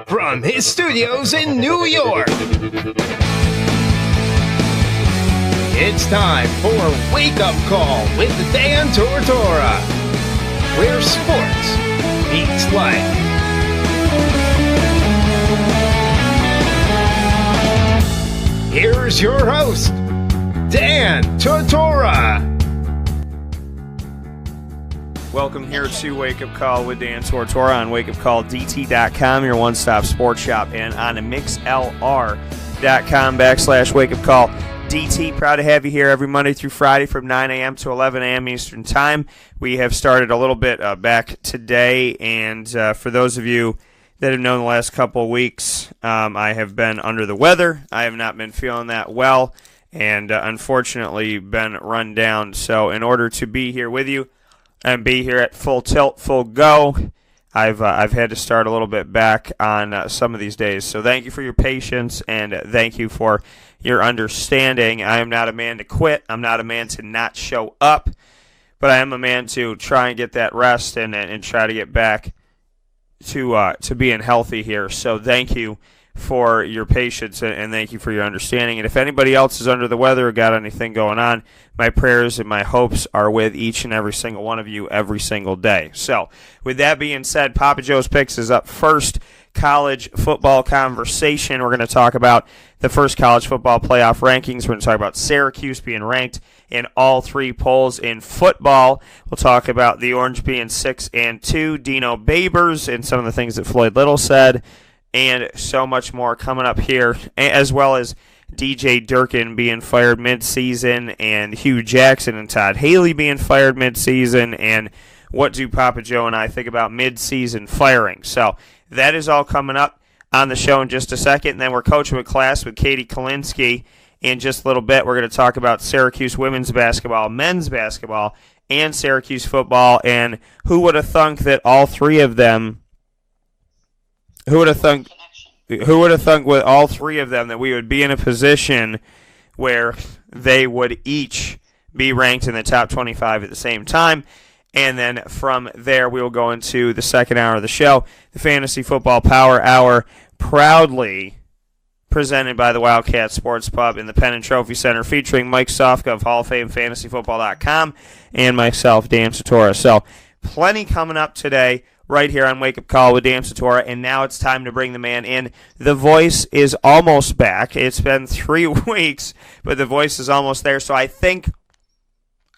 from his studios in New York, it's time for Wake Up Call with Dan Tortora, where sports meets life. Here's your host, Dan Tortora. Welcome here to Wake Up Call with Dan Tortora on WakeUpCallDT.com, your one-stop sports shop, and on MixLR.com/WakeUpCallDT. Proud to have you here every Monday through Friday from 9 a.m. to 11 a.m. Eastern Time. We have started a little bit back today, and for those of you that have known the last couple of weeks, I have been under the weather. I have not been feeling that well, and unfortunately been run down. So in order to be here with you and be here at full tilt, full go, I've had to start a little bit back on some of these days. So thank you for your patience, and thank you for your understanding. I am not a man to quit. I'm not a man to not show up, but I am a man to try and get that rest and try to get back to being healthy here. So thank you for your patience, and thank you for your understanding. And if anybody else is under the weather or got anything going on, my prayers and my hopes are with each and every single one of you every single day. So with that being said, Papa Joe's Picks is up first. College football conversation. We're going to talk about the first college football playoff rankings. We're going to talk about Syracuse being ranked in all three polls in football. We'll talk about the Orange being 6-2, Dino Babers, and some of the things that Floyd Little said, and so much more coming up here, as well as DJ Durkin being fired midseason, and Hugh Jackson and Todd Haley being fired midseason, and what do Papa Joe and I think about midseason firing. So that is all coming up on the show in just a second. And then we're coaching with class with Katie Kalinsky in just a little bit. We're going to talk about Syracuse women's basketball, men's basketball, and Syracuse football. And who would have thunk that all three of them, who would have thunk with all three of them that we would be in a position where they would each be ranked in the top 25 at the same time. And then from there, we will go into the second hour of the show, the Fantasy Football Power Hour, proudly presented by the Wildcat Sports Pub in the Penn and Trophy Center, featuring Mike Sofka of Hall of Fame FantasyFootball.com and myself, Dan Tortora. So plenty coming up today right here on Wake Up Call with Dan Tortora, and now it's time to bring the man in. The voice is almost back. It's been 3 weeks, but the voice is almost there, so I think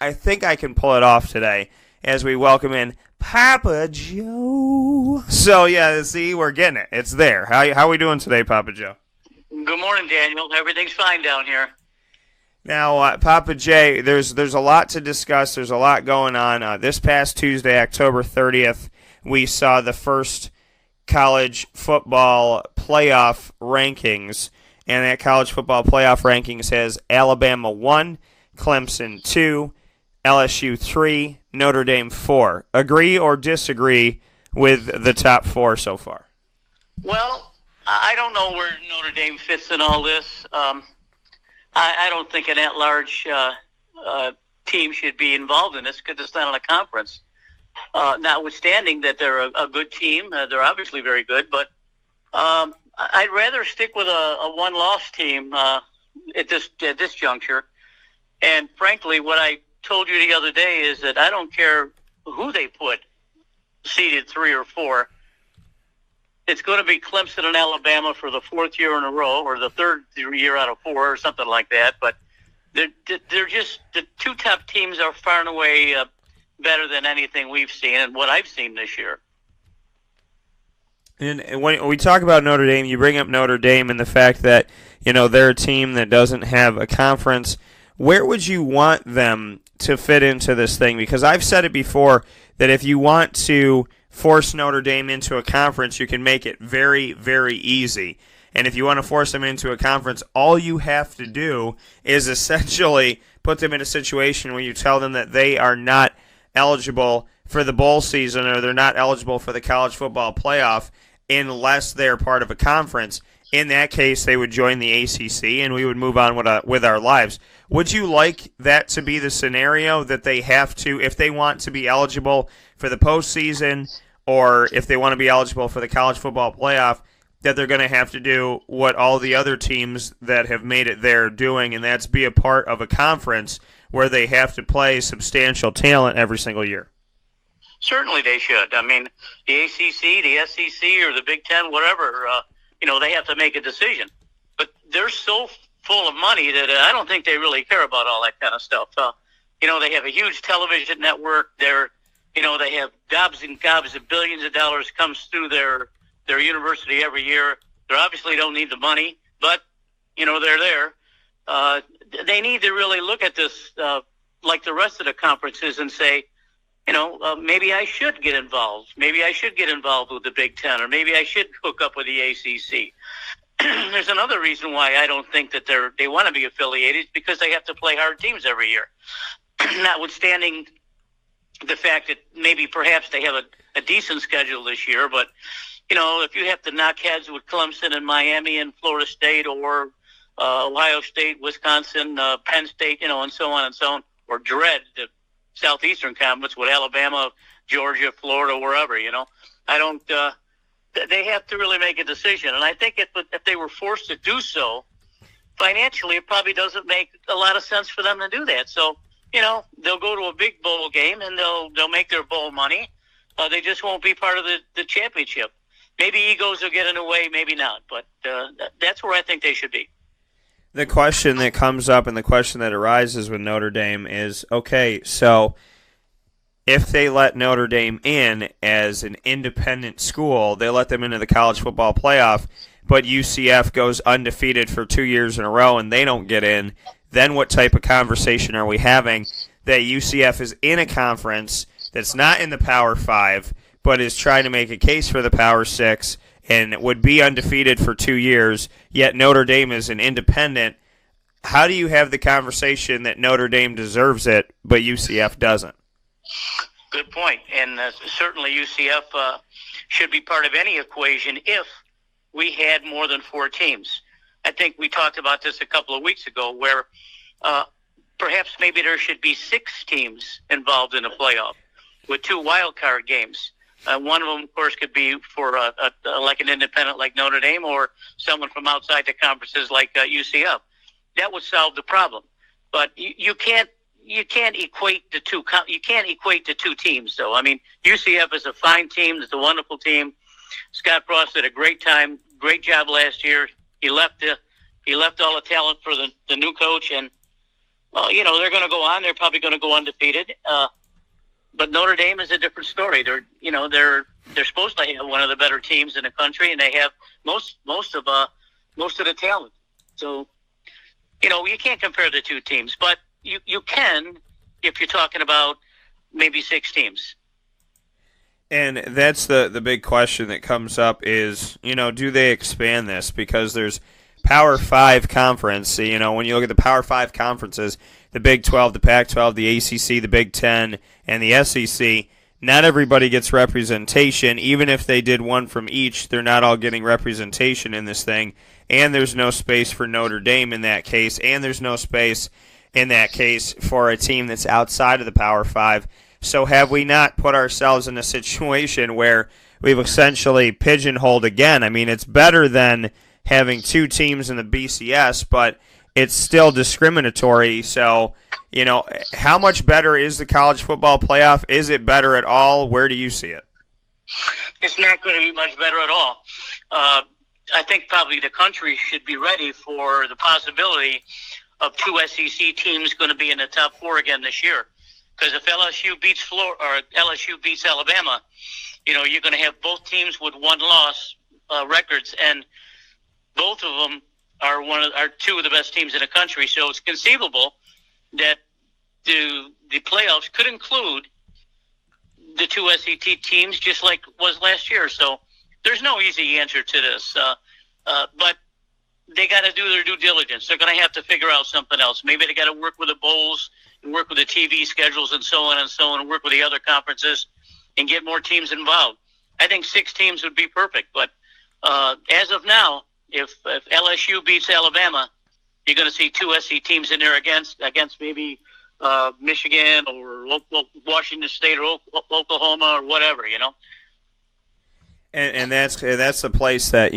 I can pull it off today as we welcome in Papa Joe. So, yeah, see, we're getting it. It's there. How are we doing today, Papa Joe? Good morning, Daniel. Everything's fine down here. Now, Papa J, there's a lot to discuss. There's a lot going on. This past Tuesday, October 30th, we saw the first college football playoff rankings, and that college football playoff rankings has Alabama 1, Clemson 2, LSU 3, Notre Dame 4. Agree or disagree with the top 4 so far? Well, I don't know where Notre Dame fits in all this. I don't think an at-large team should be involved in this because it's not in a conference. Notwithstanding that they're a good team, they're obviously very good, but I'd rather stick with a one-loss team at this juncture. And frankly, what I told you the other day is that I don't care who they put seeded 3 or 4. It's going to be Clemson and Alabama for the 4th year in a row, or the 3rd year out of 4, or something like that. But they're just the 2 top teams are far and away better than anything we've seen and what I've seen this year. And when we talk about Notre Dame, you bring up Notre Dame and the fact that, you know, they're a team that doesn't have a conference. Where would you want them to fit into this thing? Because I've said it before that if you want to force Notre Dame into a conference, you can make it very, very easy. And if you want to force them into a conference, all you have to do is essentially put them in a situation where you tell them that they are not eligible for the bowl season or they're not eligible for the college football playoff unless they're part of a conference. In that case, they would join the ACC and we would move on with our lives. Would you like that to be the scenario that they have to, if they want to be eligible for the postseason or if they want to be eligible for the college football playoff, that they're going to have to do what all the other teams that have made it there are doing, and that's be a part of a conference where they have to play substantial talent every single year. Certainly they should. I mean, the ACC, the SEC, or the Big Ten, whatever, they have to make a decision. But they're so full of money that I don't think they really care about all that kind of stuff. They have a huge television network. They have gobs and gobs of billions of dollars comes through their university every year. They obviously don't need the money, but, they're there. They need to really look at this like the rest of the conferences and say, maybe I should get involved. Maybe I should get involved with the Big Ten, or maybe I should hook up with the ACC. There's another reason why I don't think that they want to be affiliated, because they have to play hard teams every year. Notwithstanding the fact that maybe perhaps they have a decent schedule this year, but if you have to knock heads with Clemson and Miami and Florida State, or Ohio State, Wisconsin, Penn State, and so on and so on, or dread the Southeastern Conference with Alabama, Georgia, Florida, wherever, I don't. They have to really make a decision, and I think if they were forced to do so, financially, it probably doesn't make a lot of sense for them to do that. So, they'll go to a big bowl game and they'll make their bowl money. They just won't be part of the championship. Maybe egos will get in the way, maybe not, but that's where I think they should be. The question that comes up and the question that arises with Notre Dame is, okay, so if they let Notre Dame in as an independent school, they let them into the college football playoff, but UCF goes undefeated for 2 years in a row and they don't get in, then what type of conversation are we having that UCF is in a conference that's not in the Power 5, but is trying to make a case for the Power 6 and would be undefeated for 2 years, yet Notre Dame is an independent? How do you have the conversation that Notre Dame deserves it, but UCF doesn't? Good point. And certainly UCF should be part of any equation if we had more than 4 teams. I think we talked about this a couple of weeks ago, where perhaps maybe there should be 6 teams involved in a playoff with 2 wild card games. One of them, of course, could be for like an independent like Notre Dame, or someone from outside the conferences like UCF. That would solve the problem. But you can't equate the two. You can't equate the 2 teams, though. I mean, UCF is a fine team. It's a wonderful team. Scott Frost did a great job last year. He left all the talent for the new coach, and they're going to go on. They're probably going to go undefeated. But Notre Dame is a different story. They're supposed to have one of the better teams in the country, and they have most of the talent. So, you can't compare the 2 teams, but you can if you're talking about maybe 6 teams. And that's the big question that comes up is, do they expand this? Because there's Power 5 conference. When you look at the Power 5 conferences, the Big 12, the Pac-12, the ACC, the Big 10, and the SEC, not everybody gets representation. Even if they did one from each, they're not all getting representation in this thing. And there's no space for Notre Dame in that case. And there's no space in that case for a team that's outside of the Power 5. So have we not put ourselves in a situation where we've essentially pigeonholed again? I mean, it's better than having 2 teams in the BCS, but it's still discriminatory. So, how much better is the college football playoff? Is it better at all? Where do you see it? It's not going to be much better at all. I think probably the country should be ready for the possibility of 2 SEC teams going to be in the top 4 again this year. Because if LSU beats LSU beats Alabama, you're going to have both teams with 1-loss records, and both of them are 2 of the best teams in the country. So it's conceivable that the playoffs could include the 2 SEC teams, just like was last year. So there's no easy answer to this, but they got to do their due diligence. They're going to have to figure out something else. Maybe they got to work with the bowls and work with the TV schedules and so on, and work with the other conferences and get more teams involved. I think 6 teams would be perfect. But as of now, if LSU beats Alabama, you're going to see 2 SEC teams in there against maybe Michigan or Washington State or Oklahoma or whatever, And that's the place that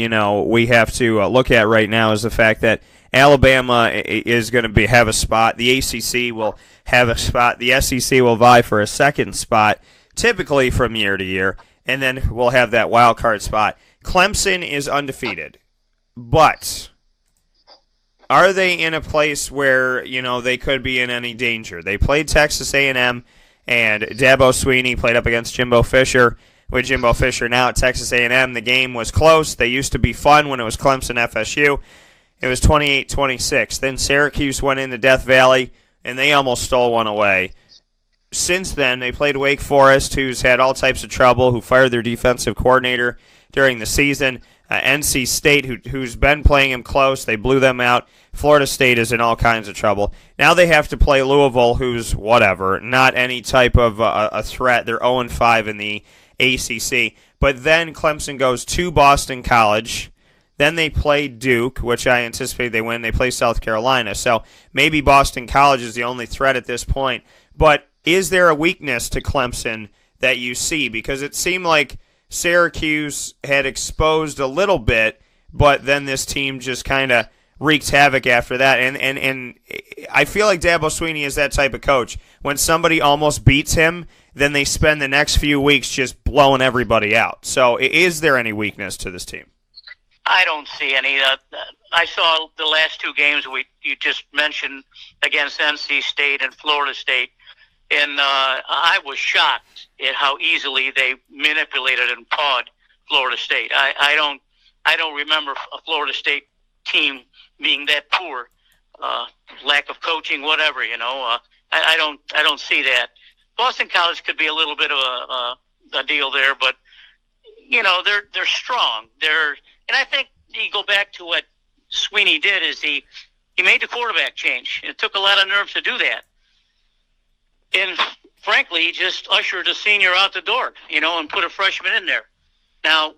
we have to look at right now is the fact that Alabama is going to have a spot. The ACC will have a spot. The SEC will vie for a second spot, typically from year to year, and then we'll have that wild card spot. Clemson is undefeated, but are they in a place where they could be in any danger? They played Texas A&M, and Dabo Swinney played up against Jimbo Fisher. With Jimbo Fisher now at Texas A&M, the game was close. They used to be fun when it was Clemson FSU. It was 28-26. Then Syracuse went into Death Valley, and they almost stole one away. Since then, they played Wake Forest, who's had all types of trouble, who fired their defensive coordinator during the season. NC State, who's been playing him close, they blew them out. Florida State is in all kinds of trouble. Now they have to play Louisville, who's whatever, not any type of a threat. They're 0-5 in the ACC. But then Clemson goes to Boston College. Then they play Duke, which I anticipate they win. They play South Carolina. So maybe Boston College is the only threat at this point. But is there a weakness to Clemson that you see? Because it seemed like Syracuse had exposed a little bit, but then this team just kind of wreaked havoc after that. And I feel like Dabo Swinney is that type of coach. When somebody almost beats him, then they spend the next few weeks just blowing everybody out. So is there any weakness to this team? I don't see any. I saw the last two games you just mentioned against NC State and Florida State, and I was shocked at how easily they manipulated and pawed Florida State. I don't remember a Florida State team being that poor. Lack of coaching, whatever. I don't see that. Boston College could be a little bit of a deal there, but they're strong. And I think you go back to what Swinney did is he made the quarterback change. It took a lot of nerve to do that. And frankly, he just ushered a senior out the door, and put a freshman in there. Now,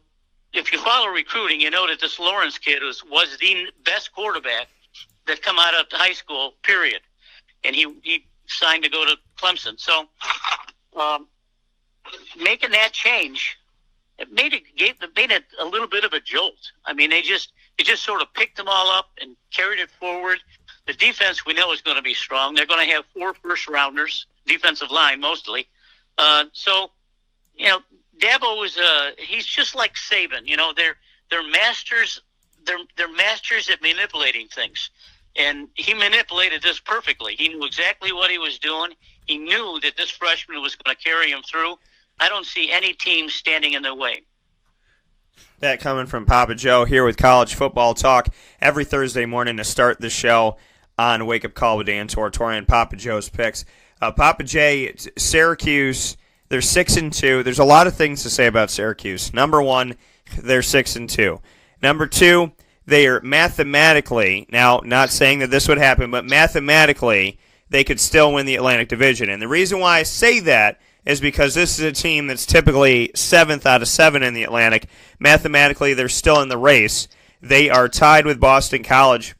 if you follow recruiting, you know that this Lawrence kid was the best quarterback that come out of high school, period. And he signed to go to Clemson. So making that change, it made it a little bit of a jolt. I mean, it just sort of picked them all up and carried it forward. The defense we know is going to be strong. They're going to have 4 first-rounders, defensive line mostly. So, Dabo he's just like Saban. They're masters. They're masters at manipulating things, and he manipulated this perfectly. He knew exactly what he was doing. He knew that this freshman was going to carry him through. I don't see any team standing in their way. That coming from Papa Joe here with College Football Talk every Thursday morning to start the show on Wake Up Call with Dan Tortora and Papa Joe's picks. Papa J, Syracuse, they're 6-2. There's a lot of things to say about Syracuse. Number one, they're 6-2. Number two, they are mathematically, now not saying that this would happen, but mathematically they could still win the Atlantic Division. And the reason why I say that is because this is a team that's typically 7th out of 7 in the Atlantic. Mathematically, they're still in the race. They are tied with Boston College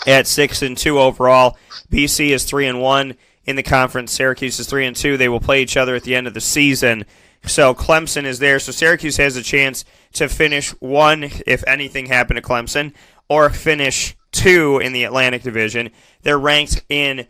at 6-2 overall. BC is 3-1 in the conference. Syracuse is 3-2. They will play each other at the end of the season. So Clemson is there. So Syracuse has a chance to finish 1 if anything happened to Clemson, or finish 2 in the Atlantic Division. They're ranked in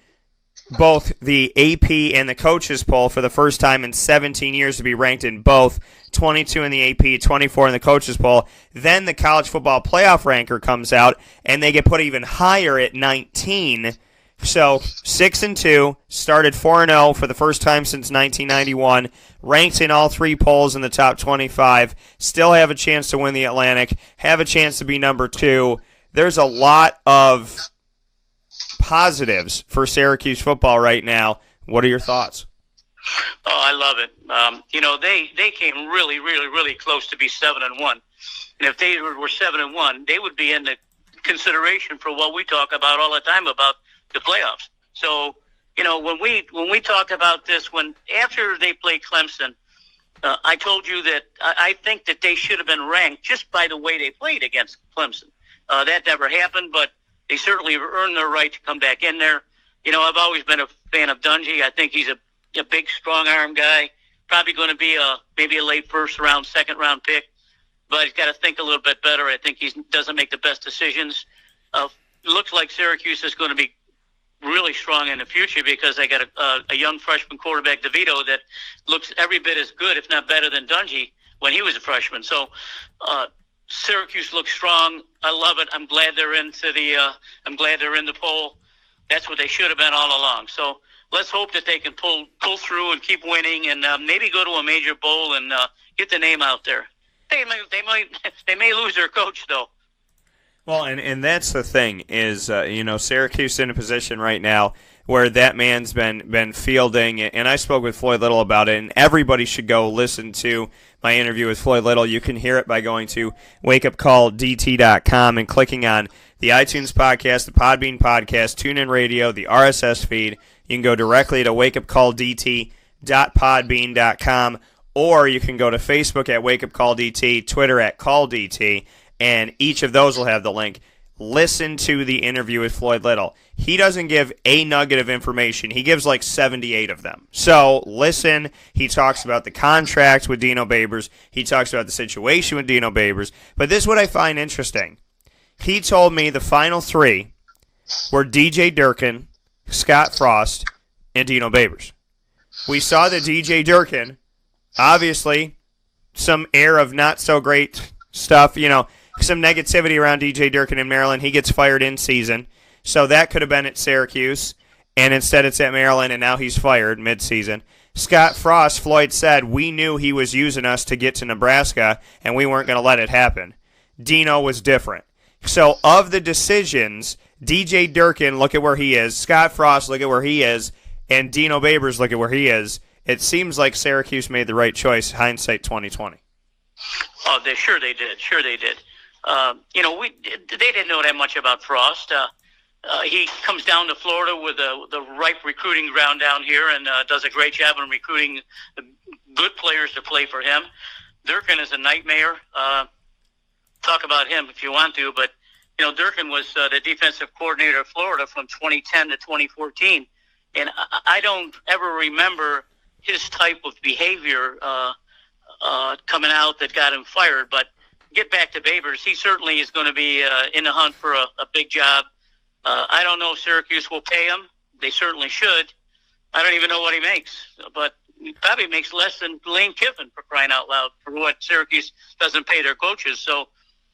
both the AP and the coaches poll for the first time in 17 years to be ranked in both. 22 in the AP, 24 in the coaches poll. Then the college football playoff ranker comes out, and they get put even higher at 19. So 6-2, started 4-0 for the first time since 1991, ranked in all 3 polls in the top 25, still have a chance to win the Atlantic, have a chance to be number 2. There's a lot of positives for Syracuse football right now. What are your thoughts? Oh, I love it. They came really, really, really close to be 7-1. And if they were 7-1, they would be in the consideration for what we talk about all the time about the playoffs. So, when we talked about this, after they played Clemson, I told you that I think that they should have been ranked just by the way they played against Clemson. That never happened, but they certainly earned their right to come back in there. I've always been a fan of Dungy. I think he's a big, strong arm guy. Probably going to be maybe a late first round, second round pick. but he's got to think a little bit better. I think he doesn't make the best decisions. Looks like Syracuse is going to be really strong in the future because they got a young freshman quarterback, DeVito, that looks every bit as good, if not better, than Dungy when he was a freshman. So Syracuse looks strong. I love it. I'm glad they're in the poll. That's what they should have been all along. So let's hope that they can pull through and keep winning, and maybe go to a major bowl and get the name out there. They may lose their coach though. Well, and that's the thing is, Syracuse in a position right now where that man's been fielding, and I spoke with Floyd Little about it, and everybody should go listen to my interview with Floyd Little. You can hear it by going to WakeUpCallDT.com and clicking on the iTunes podcast, the Podbean podcast, TuneIn Radio, the RSS feed. You can go directly to WakeUpCallDT.podbean.com, or you can go to Facebook at WakeUpCallDT, Twitter at CallDT, and each of those will have the link. Listen to the interview with Floyd Little. He doesn't give a nugget of information. He gives like 78 of them. So listen. He talks about the contract with Dino Babers. He talks about the situation with Dino Babers. But this is what I find interesting. He told me the final three were DJ Durkin, Scott Frost, and Dino Babers. We saw that DJ Durkin, obviously, some air of not so great stuff, some negativity around DJ Durkin in Maryland. He gets fired in season. So that could have been at Syracuse, and instead it's at Maryland, and now he's fired mid-season. Scott Frost, Floyd said, we knew he was using us to get to Nebraska, and we weren't going to let it happen. Dino was different. So of the decisions, DJ Durkin, look at where he is. Scott Frost, look at where he is. And Dino Babers, look at where he is. It seems like Syracuse made the right choice, hindsight 2020. Oh, they did. Sure they did. They didn't know that much about Frost. He comes down to Florida with the right recruiting ground down here and does a great job in recruiting good players to play for him. Durkin is a nightmare. Talk about him if you want to, but Durkin was the defensive coordinator of Florida from 2010 to 2014, and I don't ever remember his type of behavior coming out that got him fired. But get back to Babers, he certainly is going to be in the hunt for a big job. I don't know if Syracuse will pay him. They certainly should. I don't even know what he makes, but he probably makes less than Lane Kiffin, for crying out loud, for what Syracuse doesn't pay their coaches. So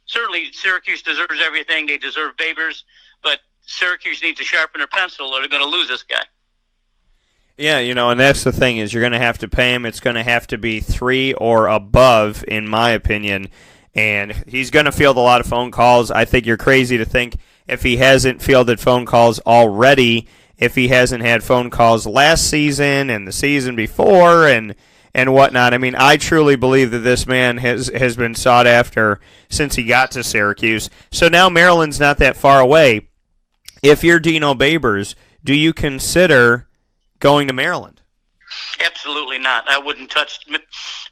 certainly Syracuse deserves everything. They deserve Babers, but Syracuse needs to sharpen their pencil or they're going to lose this guy. Yeah, and that's the thing is you're going to have to pay him. It's going to have to be 3 or above, in my opinion, and he's going to field a lot of phone calls. I think you're crazy to think if he hasn't fielded phone calls already, if he hasn't had phone calls last season and the season before and whatnot. I mean, I truly believe that this man has been sought after since he got to Syracuse. So now Maryland's not that far away. If you're Dino Babers, do you consider going to Maryland? Absolutely not. I wouldn't touch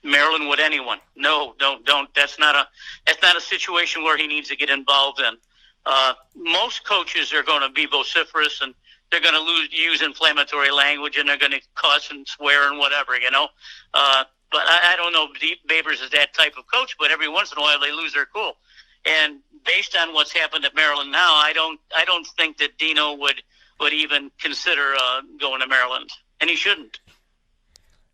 Maryland with anyone. No, don't. That's not a situation where he needs to get involved in. Most coaches are going to be vociferous and they're going to use inflammatory language and they're going to cuss and swear and whatever, But I don't know if Babers is that type of coach, but every once in a while they lose their cool. And based on what's happened at Maryland now, I don't think that Dino would even consider going to Maryland, and he shouldn't.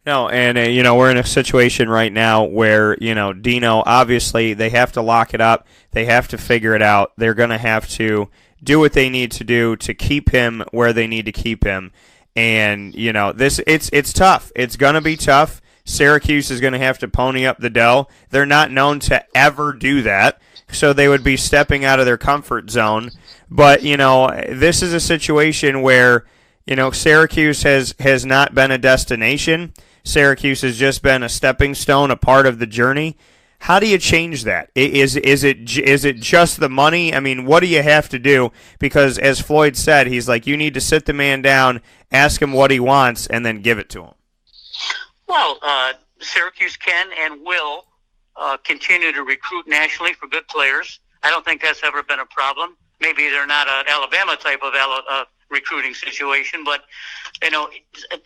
No, and we're in a situation right now where Dino, obviously they have to lock it up. They have to figure it out. They're going to have to do what they need to do to keep him where they need to keep him. And it's tough. It's going to be tough. Syracuse is going to have to pony up the dough. They're not known to ever do that, so they would be stepping out of their comfort zone. But this is a situation where Syracuse has not been a destination. Syracuse has just been a stepping stone, a part of the journey. How do you change that? Is it just the money? I mean, what do you have to do? Because as Floyd said, he's like, you need to sit the man down, ask him what he wants, and then give it to him. Well, Syracuse can and will continue to recruit nationally for good players. I don't think that's ever been a problem. Maybe they're not an Alabama type of recruiting situation, but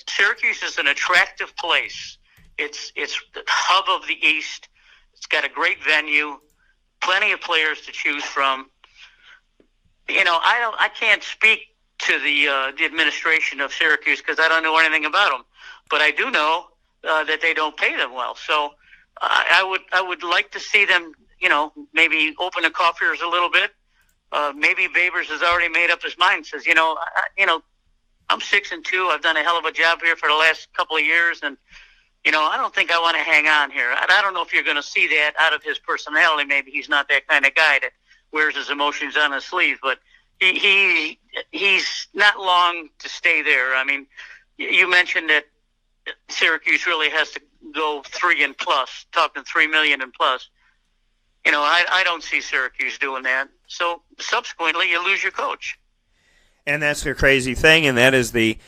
Syracuse is an attractive place. It's the hub of the East. It's got a great venue, plenty of players to choose from. I can't speak to the administration of Syracuse because I don't know anything about them, but I do know that they don't pay them well. So I would like to see them, maybe open the coffers a little bit. Maybe Babers has already made up his mind. Says, I'm 6-2. I've done a hell of a job here for the last couple of years, and I don't think I want to hang on here. I don't know if you're going to see that out of his personality. Maybe he's not that kind of guy that wears his emotions on his sleeve, but he's not long to stay there. I mean, you mentioned that Syracuse really has to go 3 and plus, talking $3 million and plus. I don't see Syracuse doing that. So subsequently, you lose your coach. And that's the crazy thing, and that is the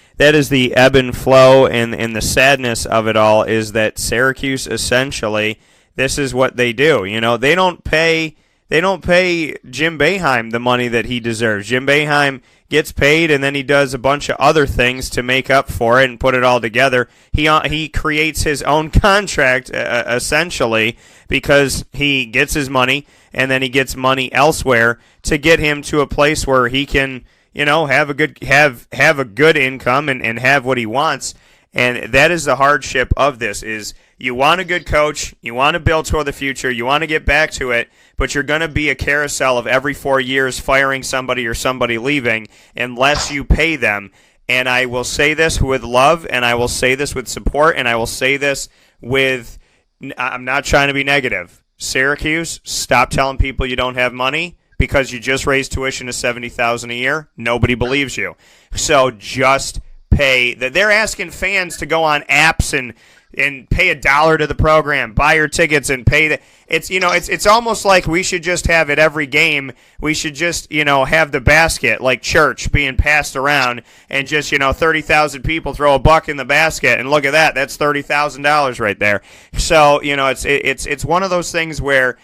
ebb and flow, and the sadness of it all is that Syracuse essentially, this is what they do. They don't pay Jim Boeheim the money that he deserves. Jim Boeheim gets paid, and then he does a bunch of other things to make up for it and put it all together. He creates his own contract essentially because he gets his money, and then he gets money elsewhere to get him to a place where he can have a good income and have what he wants. And that is the hardship of this, is you want a good coach, you want to build toward the future, you want to get back to it, but you're going to be a carousel of every 4 years firing somebody or somebody leaving unless you pay them. And I will say this with love, and I will say this with support, and I will say this with, I'm not trying to be negative. Syracuse, stop telling people you don't have money. Because you just raised tuition to $70,000 a year, nobody believes you. So just pay. They're asking fans to go on apps and pay $1 to the program, buy your tickets and pay. It's almost like we should just have at every game. We should just have the basket like church being passed around, and just 30,000 people throw a buck in the basket, and look at that. That's $30,000 right there. So it's one of those things where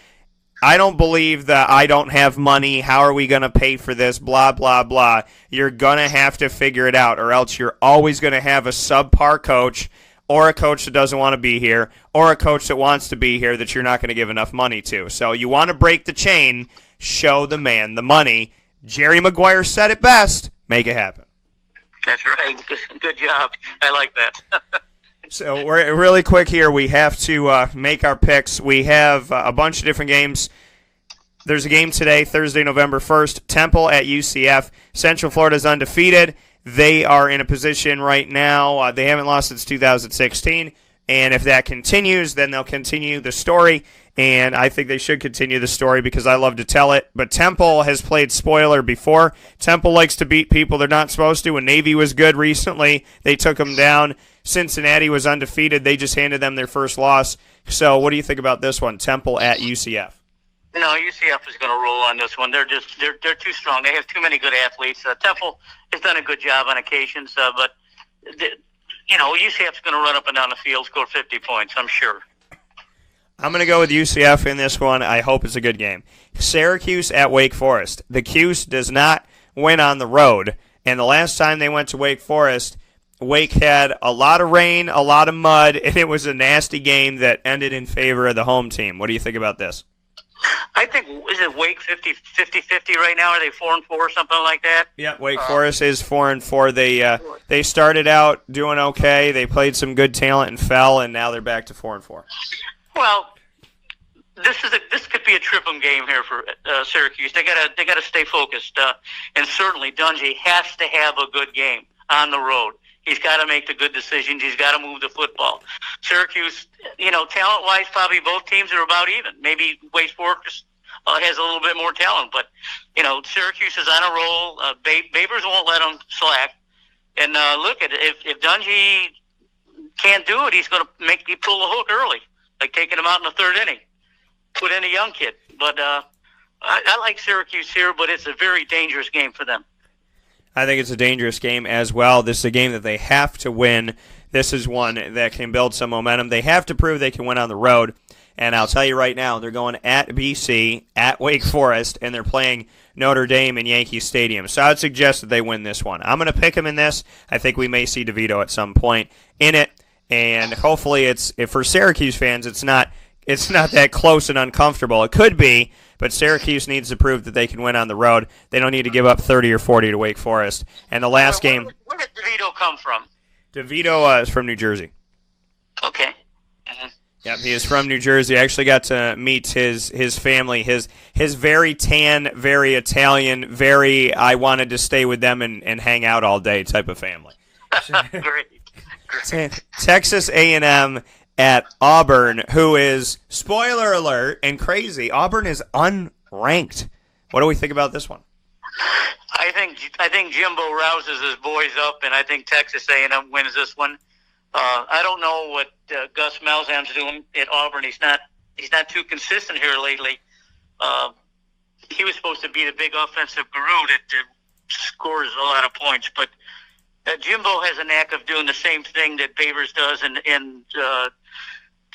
I don't believe that I don't have money. How are we going to pay for this? Blah, blah, blah. You're going to have to figure it out, or else you're always going to have a subpar coach, or a coach that doesn't want to be here, or a coach that wants to be here that you're not going to give enough money to. So you want to break the chain, show the man the money. Jerry Maguire said it best. Make it happen. That's right. Good job. I like that. So we're really quick here. We have to make our picks. We have a bunch of different games. There's a game today, Thursday, November 1st, Temple at UCF. Central Florida is undefeated. They are in a position right now. They haven't lost since 2016. And if that continues, then they'll continue the story. And I think they should continue the story because I love to tell it. But Temple has played spoiler before. Temple likes to beat people they're not supposed to. When Navy was good recently, they took them down. Cincinnati was undefeated. They just handed them their first loss. So what do you think about this one, Temple at UCF? No, UCF is going to roll on this one. They're too strong. They have too many good athletes. Temple has done a good job on occasions, but UCF's going to run up and down the field, score 50 points, I'm sure. I'm going to go with UCF in this one. I hope it's a good game. Syracuse at Wake Forest. The Cuse does not win on the road, and the last time they went to Wake Forest, Wake had a lot of rain, a lot of mud, and it was a nasty game that ended in favor of the home team. What do you think about this? I think, is it Wake 50-50 right now? Are they 4-4 or something like that? Yeah, Wake Forest is 4-4. They started out doing okay. They played some good talent and fell, and now they're back to 4-4. Well, this could be a triple game here for Syracuse. They gotta stay focused, and certainly Dungy has to have a good game on the road. He's got to make the good decisions. He's got to move the football. Syracuse, talent-wise, probably both teams are about even. Maybe Wake Forest has a little bit more talent, but Syracuse is on a roll. Babers won't let them slack. And look at it. If Dungy can't do it, he's going to make you pull the hook early, like taking him out in the third inning. Put in a young kid. But I like Syracuse here, but it's a very dangerous game for them. I think it's a dangerous game as well. This is a game that they have to win. This is one that can build some momentum. They have to prove they can win on the road. And I'll tell you right now, they're going at BC, at Wake Forest, and they're playing Notre Dame in Yankee Stadium. So I would suggest that they win this one. I'm going to pick them in this. I think we may see DeVito at some point in it. And hopefully for Syracuse fans, it's not close and uncomfortable. It could be, but Syracuse needs to prove that they can win on the road. They don't need to give up 30 or 40 to Wake Forest. And the last game, where did DeVito come from? DeVito is from New Jersey. Okay. Yep, he is from New Jersey. I actually got to meet his family, his very tan, very Italian, very I wanted to stay with them and hang out all day type of family. Great. Texas A&M at Auburn, who is, spoiler alert, and crazy. Auburn is unranked. What do we think about this one? I think Jimbo rouses his boys up, and I think Texas A&M wins this one. I don't know what Gus Malzahn's doing at Auburn. He's not too consistent here lately. He was supposed to be the big offensive guru that scores a lot of points, but Jimbo has a knack of doing the same thing that Babers does and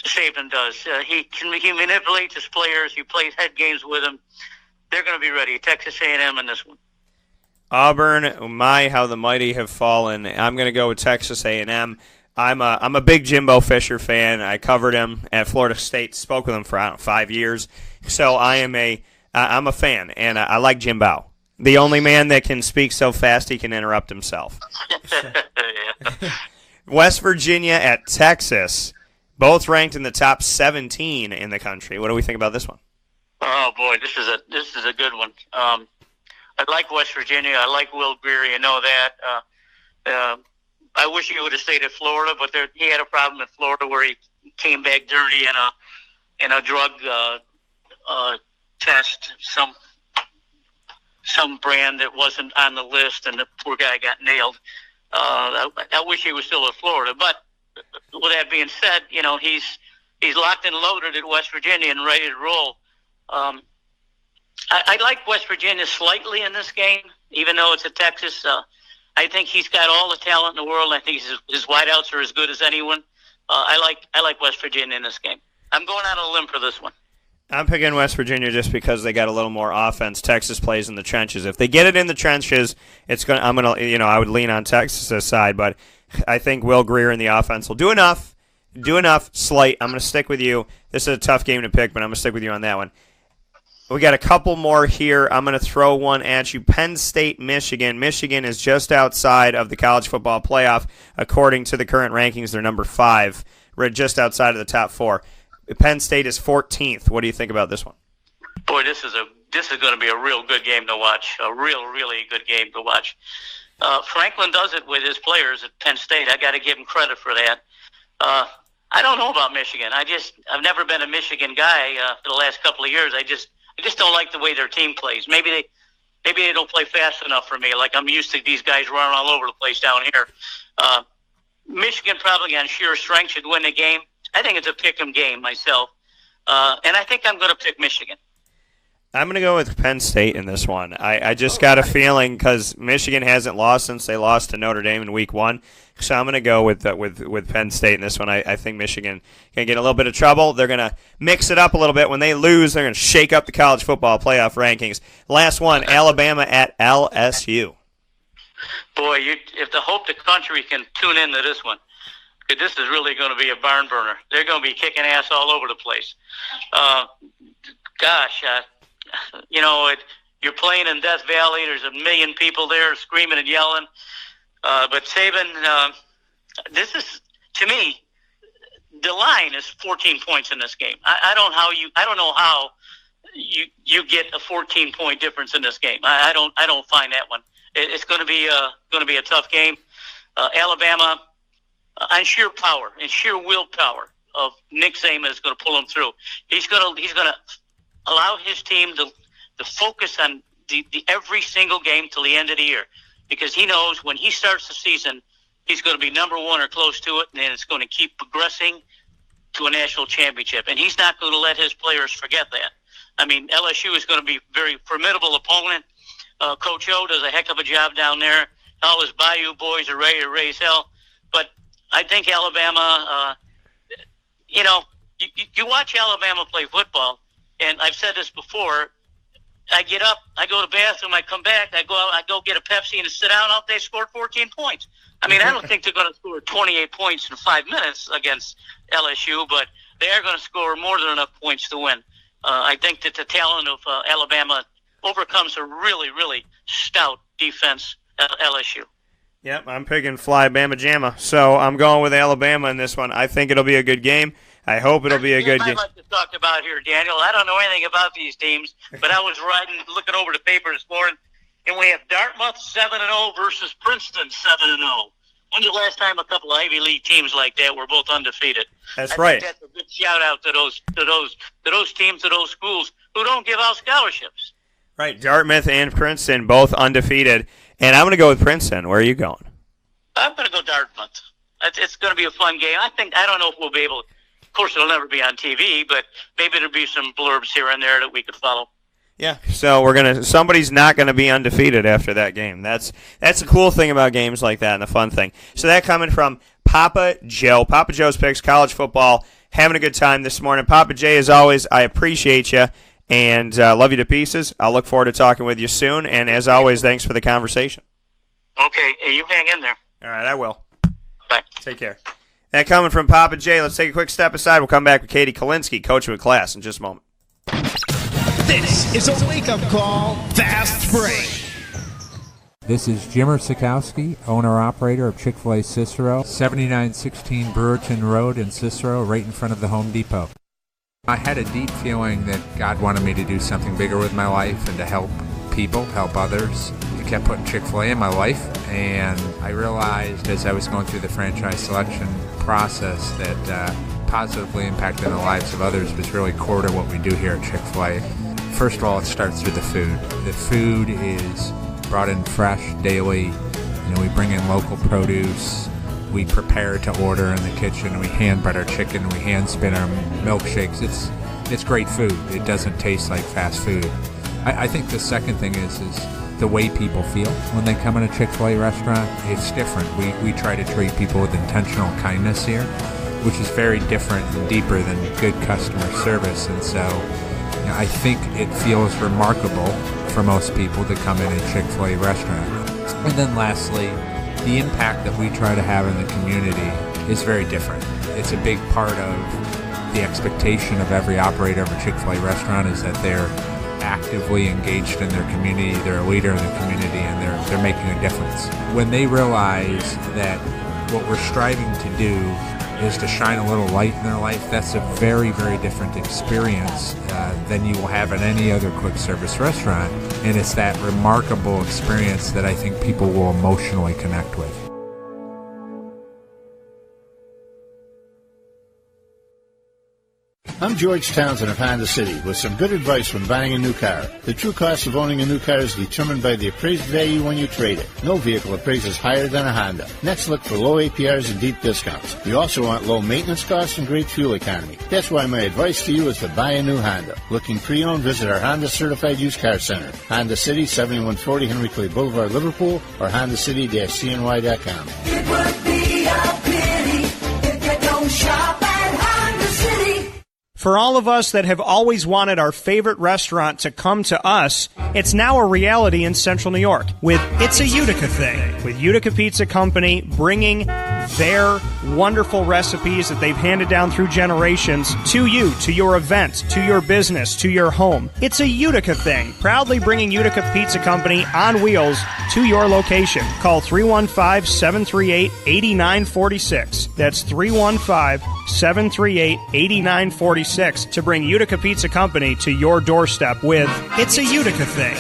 Saban does. He manipulates his players. He plays head games with them. They're going to be ready. Texas A&M in this one. Auburn, how the mighty have fallen. I'm going to go with Texas A&M. I'm a big Jimbo Fisher fan. I covered him at Florida State, spoke with him for 5 years. So I'm a fan, and I like Jimbo. The only man that can speak so fast he can interrupt himself. Yeah. West Virginia at Texas, both ranked in the top 17 in the country. What do we think about this one? Oh boy, this is a good one. I like West Virginia. I like Will Greer. You know that. I wish he would have stayed at Florida, but he had a problem in Florida where he came back dirty in a drug test, some brand that wasn't on the list, and the poor guy got nailed. I wish he was still at Florida, but with that being said, he's locked and loaded at West Virginia and ready to roll. I like West Virginia slightly in this game, even though it's at Texas. I think he's got all the talent in the world. I think his wideouts are as good as anyone. I like West Virginia in this game. I'm going out on a limb for this one. I'm picking West Virginia just because they got a little more offense. Texas plays in the trenches. If they get it in the trenches, I would lean on Texas' side, but I think Will Greer in the offense will do enough. Slight. I'm going to stick with you. This is a tough game to pick, but I'm going to stick with you on that one. We got a couple more here. I'm going to throw one at you. Penn State, Michigan. Michigan is just outside of the college football playoff. According to the current rankings, they're number 5. We're just outside of the top 4. Penn State is 14th. What do you think about this one? Boy, this is going to be a real good game to watch. A really good game to watch. Franklin does it with his players at Penn State. I got to give him credit for that. I don't know about Michigan. I've never been a Michigan guy for the last couple of years. I just don't like the way their team plays. Maybe they don't play fast enough for me. Like I'm used to these guys running all over the place down here. Michigan probably on sheer strength should win the game. I think it's a pick-em game myself. And I think I'm going to pick Michigan. I'm going to go with Penn State in this one. I just got a feeling because Michigan hasn't lost since they lost to Notre Dame in Week 1. So I'm going to go with Penn State in this one. I think Michigan can get a little bit of trouble. They're going to mix it up a little bit. When they lose, they're going to shake up the college football playoff rankings. Last one, Alabama at LSU. Boy, if the country can tune into this one, this is really going to be a barn burner. They're going to be kicking ass all over the place. You're playing in Death Valley. There's a million people there screaming and yelling. But Saban, this is, to me, the line is 14 points in this game. I don't know how you get a 14-point difference in this game. I don't find that one. It's going to be a tough game. Alabama, on sheer power and sheer willpower of Nick Saban is going to pull them through. He's going to allow his team to focus on the every single game till the end of the year, because he knows when he starts the season, he's going to be number 1 or close to it, and then it's going to keep progressing to a national championship. And he's not going to let his players forget that. I mean, LSU is going to be a very formidable opponent. Coach O does a heck of a job down there. All his Bayou boys are ready to raise hell. But I think Alabama, you watch Alabama play football, and I've said this before, I get up, I go to the bathroom, I come back, I go get a Pepsi and sit down. They scored 14 points. I mean, I don't think they're going to score 28 points in 5 minutes against LSU, but they are going to score more than enough points to win. I think that the talent of Alabama overcomes a really, really stout defense at LSU. Yep, I'm picking Fly Bama Jamma. So I'm going with Alabama in this one. I think it'll be a good game. I hope it'll be a good game. I'd like to talk about here, Daniel. I don't know anything about these teams, but I was looking over the paper this morning, and we have Dartmouth 7-0 versus Princeton 7-0. When's the last time a couple of Ivy League teams like that were both undefeated? That's right. That's a good shout out to those teams, to those schools who don't give out scholarships. Right, Dartmouth and Princeton both undefeated, and I'm going to go with Princeton. Where are you going? I'm going to go Dartmouth. It's going to be a fun game. I don't know if we'll be able to. Of course, it'll never be on TV, but maybe there'll be some blurbs here and there that we could follow. Yeah, so somebody's not going to be undefeated after that game. That's the cool thing about games like that and the fun thing. So that coming from Papa Joe. Papa Joe's Picks, college football, having a good time this morning. Papa J, as always, I appreciate you and love you to pieces. I'll look forward to talking with you soon, and as always, thanks for the conversation. Okay, you hang in there. All right, I will. Bye. Take care. That coming from Papa J. Let's take a quick step aside. We'll come back with Katie Kalinsky, coach of a class, in just a moment. This is a wake-up call fast break. This is Jimmer Sikowski, owner-operator of Chick-fil-A Cicero, 7916 Brewerton Road in Cicero, right in front of the Home Depot. I had a deep feeling that God wanted me to do something bigger with my life and to help people, help others. He kept putting Chick-fil-A in my life, and I realized as I was going through the franchise selection process that positively impacting the lives of others was really core to what we do here at Chick-fil-A. First of all, it starts with the food. The food is brought in fresh daily. We bring in local produce. We prepare to order in the kitchen. We hand bread our chicken. We hand spin our milkshakes. It's great food. It doesn't taste like fast food. I think the second thing is the way people feel when they come in a Chick-fil-A restaurant. It's different. We try to treat people with intentional kindness here, which is very different and deeper than good customer service. And so I think it feels remarkable for most people to come in a Chick-fil-A restaurant. And then lastly, the impact that we try to have in the community is very different. It's a big part of the expectation of every operator of a Chick-fil-A restaurant is that they're actively engaged in their community, they're a leader in the community, and they're making a difference. When they realize that what we're striving to do is to shine a little light in their life, that's a very, very different experience than you will have in any other quick service restaurant. And it's that remarkable experience that I think people will emotionally connect with. I'm George Townsend of Honda City with some good advice when buying a new car. The true cost of owning a new car is determined by the appraised value when you trade it. No vehicle appraises higher than a Honda. Next, look for low APRs and deep discounts. You also want low maintenance costs and great fuel economy. That's why my advice to you is to buy a new Honda. Looking pre-owned, visit our Honda Certified Used Car Center. Honda City, 7140 Henry Clay Boulevard, Liverpool, or HondaCity-CNY.com. It would be a pity if you don't shop at Honda City. For all of us that have always wanted our favorite restaurant to come to us, it's now a reality in Central New York with It's a Utica Thing, with Utica Pizza Company bringing their wonderful recipes that they've handed down through generations to you, to your event, to your business, to your home. It's a Utica Thing, proudly bringing Utica Pizza Company on wheels to your location. Call 315-738-8946. That's 315-738-8946 to bring Utica Pizza Company to your doorstep with It's a Utica Thing.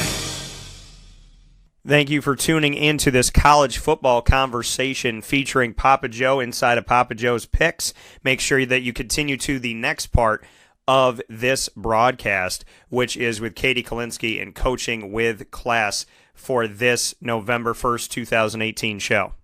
Thank you for tuning into this college football conversation featuring Papa Joe inside of Papa Joe's Picks. Make sure that you continue to the next part of this broadcast, which is with Katie Kalinsky and Coaching with Class for this November 1st, 2018 show.